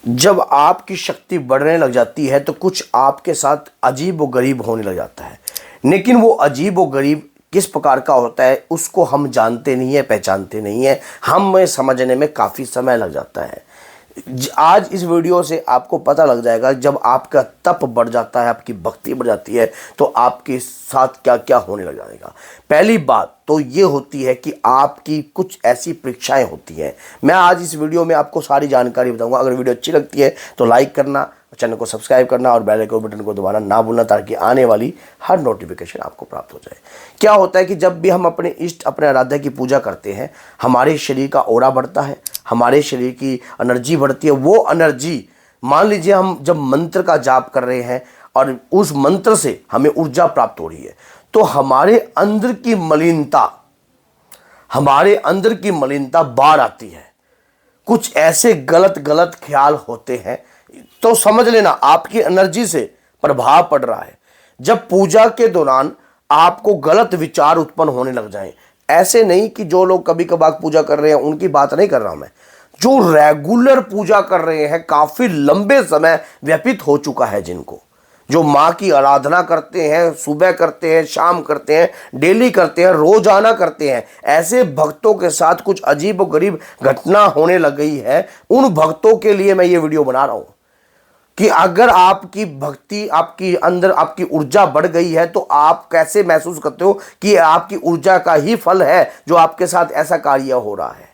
जब आपकी शक्ति बढ़ने लग जाती है तो कुछ आपके साथ अजीब व गरीब होने लग जाता है, लेकिन वो अजीब व गरीब किस प्रकार का होता है उसको हम जानते नहीं है, पहचानते नहीं है, हमें समझने में काफ़ी समय लग जाता है। आज इस वीडियो से आपको पता लग जाएगा, जब आपका तप बढ़ जाता है, आपकी भक्ति बढ़ जाती है, तो आपके साथ क्या क्या होने लग जाएगा। पहली बात तो ये होती है कि आपकी कुछ ऐसी परीक्षाएं होती हैं। मैं आज इस वीडियो में आपको सारी जानकारी बताऊंगा। अगर वीडियो अच्छी लगती है तो लाइक करना, चैनल को सब्सक्राइब करना और बेल आइकन बटन को दबाना ना भूलना, ताकि आने वाली हर नोटिफिकेशन आपको प्राप्त हो जाए। क्या होता है कि जब भी हम अपने इष्ट, अपने आराध्य की पूजा करते हैं, हमारे शरीर का ऑरा बढ़ता है, हमारे शरीर की एनर्जी बढ़ती है। वो एनर्जी, मान लीजिए हम जब मंत्र का जाप कर रहे हैं और उस मंत्र से हमें ऊर्जा प्राप्त हो रही है, तो हमारे अंदर की मलिनता बाहर आती है। कुछ ऐसे गलत गलत ख्याल होते हैं, तो समझ लेना आपकी एनर्जी से प्रभाव पड़ रहा है। जब पूजा के दौरान आपको गलत विचार उत्पन्न होने लग जाएं, ऐसे नहीं कि जो लोग कभी कभार पूजा कर रहे हैं उनकी बात नहीं कर रहा मैं, जो रेगुलर पूजा कर रहे हैं, काफी लंबे समय व्यतीत हो चुका है, जिनको, जो माँ की आराधना करते हैं, सुबह करते हैं, शाम करते हैं, डेली करते हैं, रोजाना करते हैं, ऐसे भक्तों के साथ कुछ अजीब और गरीब घटना होने लग गई है। उन भक्तों के लिए मैं ये वीडियो बना रहा हूं कि अगर आपकी भक्ति, आपकी अंदर आपकी ऊर्जा बढ़ गई है, तो आप कैसे महसूस करते हो कि आपकी ऊर्जा का ही फल है जो आपके साथ ऐसा कार्य हो रहा है।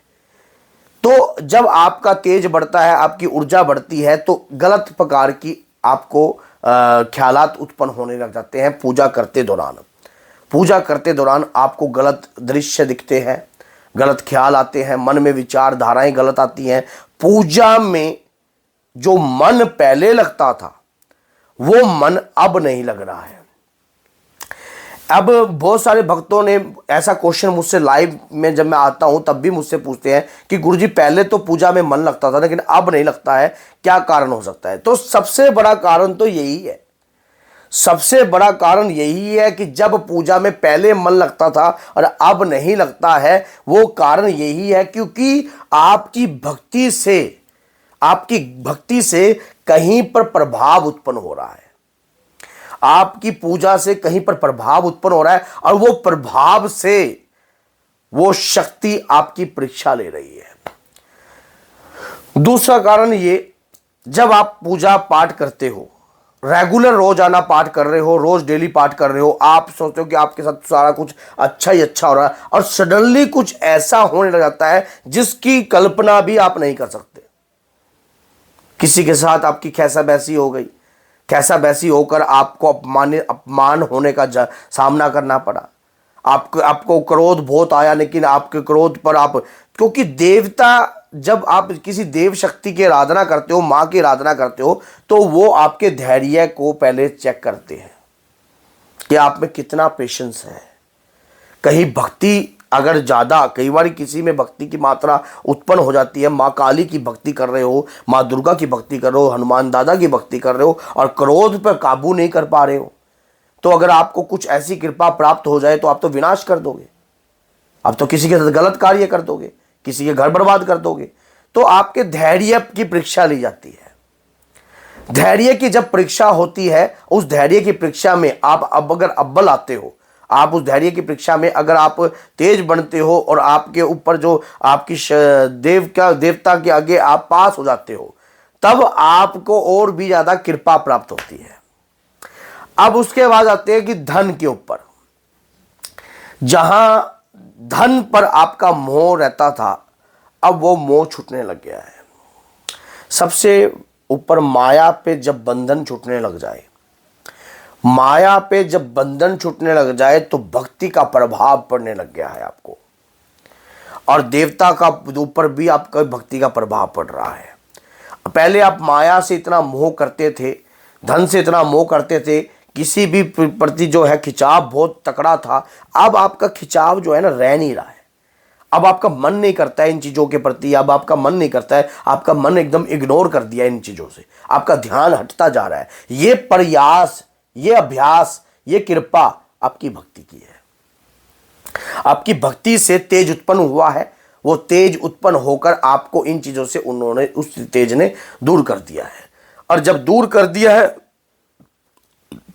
तो जब आपका तेज बढ़ता है, आपकी ऊर्जा बढ़ती है, तो गलत प्रकार की आपको ख्यालात उत्पन्न होने लग जाते हैं। पूजा करते दौरान आपको गलत दृश्य दिखते हैं, गलत ख्याल आते हैं, मन में विचारधाराएं गलत आती हैं। पूजा में जो मन पहले लगता था वो मन अब नहीं लग रहा है। अब बहुत सारे भक्तों ने ऐसा क्वेश्चन मुझसे लाइव में जब मैं आता हूं तब भी मुझसे पूछते हैं कि गुरुजी पहले तो पूजा में मन लगता था लेकिन अब नहीं लगता है, क्या कारण हो सकता है। तो सबसे बड़ा कारण तो यही है, सबसे बड़ा कारण यही है कि जब पूजा में पहले मन लगता था और अब नहीं लगता है, वो कारण यही है क्योंकि आपकी भक्ति से कहीं पर प्रभाव उत्पन्न हो रहा है, आपकी पूजा से कहीं पर प्रभाव उत्पन्न हो रहा है, और वो प्रभाव से वो शक्ति आपकी परीक्षा ले रही है। दूसरा कारण ये, जब आप पूजा पाठ करते हो, रेगुलर रोजाना पाठ कर रहे हो, रोज डेली पाठ कर रहे हो, आप सोचते हो कि आपके साथ सारा कुछ अच्छा ही अच्छा हो रहा है, और सडनली कुछ ऐसा होने लग जाता है जिसकी कल्पना भी आप नहीं कर सकते। किसी के साथ आपकी कैसा बैसी हो गई, कैसा बैसी होकर आपको अपमान होने का सामना करना पड़ा, आपको क्रोध बहुत आया, लेकिन आपके क्रोध पर क्योंकि देवता, जब आप किसी देव शक्ति की आराधना करते हो, माँ की आराधना करते हो, तो वो आपके धैर्य को पहले चेक करते हैं कि आप में कितना पेशेंस है। कहीं भक्ति अगर ज़्यादा, कई बार किसी में भक्ति की मात्रा उत्पन्न हो जाती है, माँ काली की भक्ति कर रहे हो, माँ दुर्गा की भक्ति कर रहे हो, हनुमान दादा की भक्ति कर रहे हो, और क्रोध पर काबू नहीं कर पा रहे हो, तो अगर आपको कुछ ऐसी कृपा प्राप्त हो जाए तो आप तो विनाश कर दोगे, आप तो किसी के साथ गलत कार्य कर दोगे, किसी के घर बर्बाद कर दोगे। तो आपके धैर्य की परीक्षा ली जाती है। धैर्य की जब परीक्षा होती है, उस धैर्य की परीक्षा में आप अगर अव्वल आते हो, आप उस धैर्य की परीक्षा में अगर आप तेज बनते हो और आपके ऊपर जो आपकी देवता के आगे आप पास हो जाते हो, तब आपको और भी ज्यादा कृपा प्राप्त होती है। अब उसके बाद आते हैं कि धन के ऊपर, जहां धन पर आपका मोह रहता था, अब वो मोह छूटने लग गया है। सबसे ऊपर माया पे जब बंधन छूटने लग जाए, माया पे जब बंधन छूटने लग जाए तो भक्ति का प्रभाव पड़ने लग गया है आपको, और देवता का ऊपर भी आपका भक्ति का प्रभाव पड़ रहा है। पहले आप माया से इतना मोह करते थे, धन से इतना मोह करते थे, किसी भी प्रति जो है खिंचाव बहुत तकड़ा था। अब आपका खिंचाव जो है ना रह नहीं रहा है, अब आपका मन नहीं करता है इन चीज़ों के प्रति, अब आपका मन नहीं करता है, आपका मन एकदम इग्नोर कर दिया इन चीज़ों से, आपका ध्यान हटता जा रहा है। ये प्रयास, ये अभ्यास, ये कृपा आपकी भक्ति की है। आपकी भक्ति से तेज उत्पन्न हुआ है, वो तेज उत्पन्न होकर आपको इन चीज़ों से उन्होंने, उस तेज ने दूर कर दिया है। और जब दूर कर दिया है,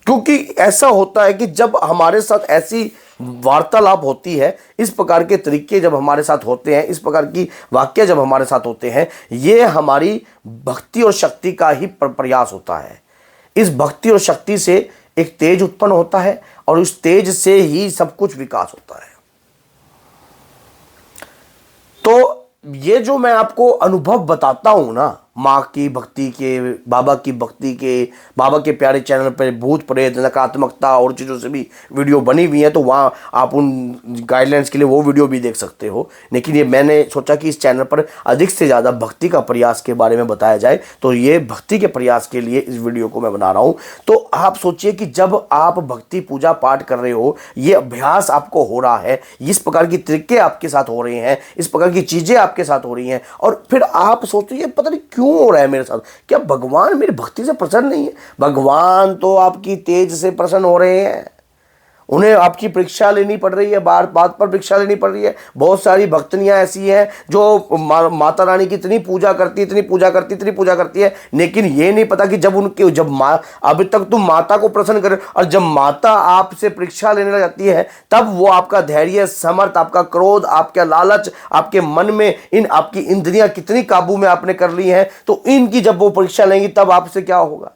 क्योंकि ऐसा होता है कि जब हमारे साथ ऐसी वार्तालाप होती है, इस प्रकार के तरीके जब हमारे साथ होते हैं, इस प्रकार की वाक्य जब हमारे साथ होते हैं, ये हमारी भक्ति और शक्ति का ही प्रयास होता है। इस भक्ति और शक्ति से एक तेज उत्पन्न होता है और उस तेज से ही सब कुछ विकास होता है। तो ये जो मैं आपको अनुभव बताता हूं ना, माँ की भक्ति के, बाबा की भक्ति के, बाबा के प्यारे चैनल पर भूत प्रेत नकारात्मकता और चीज़ों से भी वीडियो बनी हुई है, तो वहाँ आप उन गाइडलाइंस के लिए वो वीडियो भी देख सकते हो। लेकिन ये मैंने सोचा कि इस चैनल पर अधिक से ज़्यादा भक्ति का प्रयास के बारे में बताया जाए, तो ये भक्ति के प्रयास के लिए इस वीडियो को मैं बना रहा हूँ। तो आप सोचिए कि जब आप भक्ति पूजा पाठ कर रहे हो, ये अभ्यास आपको हो रहा है, इस प्रकार की तरीके आपके साथ हो रहे हैं, इस प्रकार की चीज़ें आपके साथ हो रही हैं, और फिर आप सोचते ये पता नहीं क्यों हो रहा है मेरे साथ, क्या भगवान मेरी भक्ति से प्रसन्न नहीं है? भगवान तो आपकी तेज से प्रसन्न हो रहे हैं। उन्हें आपकी परीक्षा लेनी पड़ रही है, बात पर परीक्षा लेनी पड़ रही है। बहुत सारी भक्तनियां ऐसी हैं जो माता रानी की इतनी पूजा करती है, लेकिन ये नहीं पता कि अभी तक तुम माता को प्रसन्न कर, और जब माता आपसे परीक्षा लेने लग जाती है, तब वो आपका धैर्य, समर्थ, आपका क्रोध, आपका लालच, आपके मन में आपकी इंद्रियां कितनी काबू में आपने कर ली हैं, तो इनकी जब वो परीक्षा लेंगी तब आपसे क्या होगा।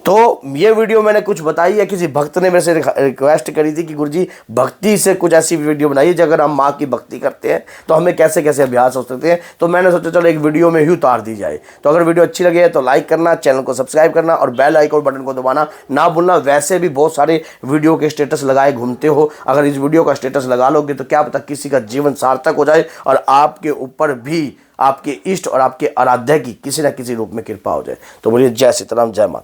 तो ये वीडियो मैंने कुछ बताई है, किसी भक्त ने मेरे से रिक्वेस्ट करी थी कि गुरुजी भक्ति से कुछ ऐसी वीडियो बनाइए, अगर हम माँ की भक्ति करते हैं तो हमें कैसे कैसे अभ्यास हो सकते हैं। तो मैंने सोचा चलो एक वीडियो में ही उतार दी जाए। तो अगर वीडियो अच्छी लगे तो लाइक करना, चैनल को सब्सक्राइब करना और बेल आइकन बटन को दबाना ना भूलना। वैसे भी बहुत सारे वीडियो के स्टेटस लगाए घूमते हो, अगर इस वीडियो का स्टेटस लगा लोगे तो क्या पता किसी का जीवन सार्थक हो जाए और आपके ऊपर भी आपके इष्ट और आपके आराध्य की किसी न किसी रूप में कृपा हो जाए। तो बोलिए जय सीताराम, जय माता।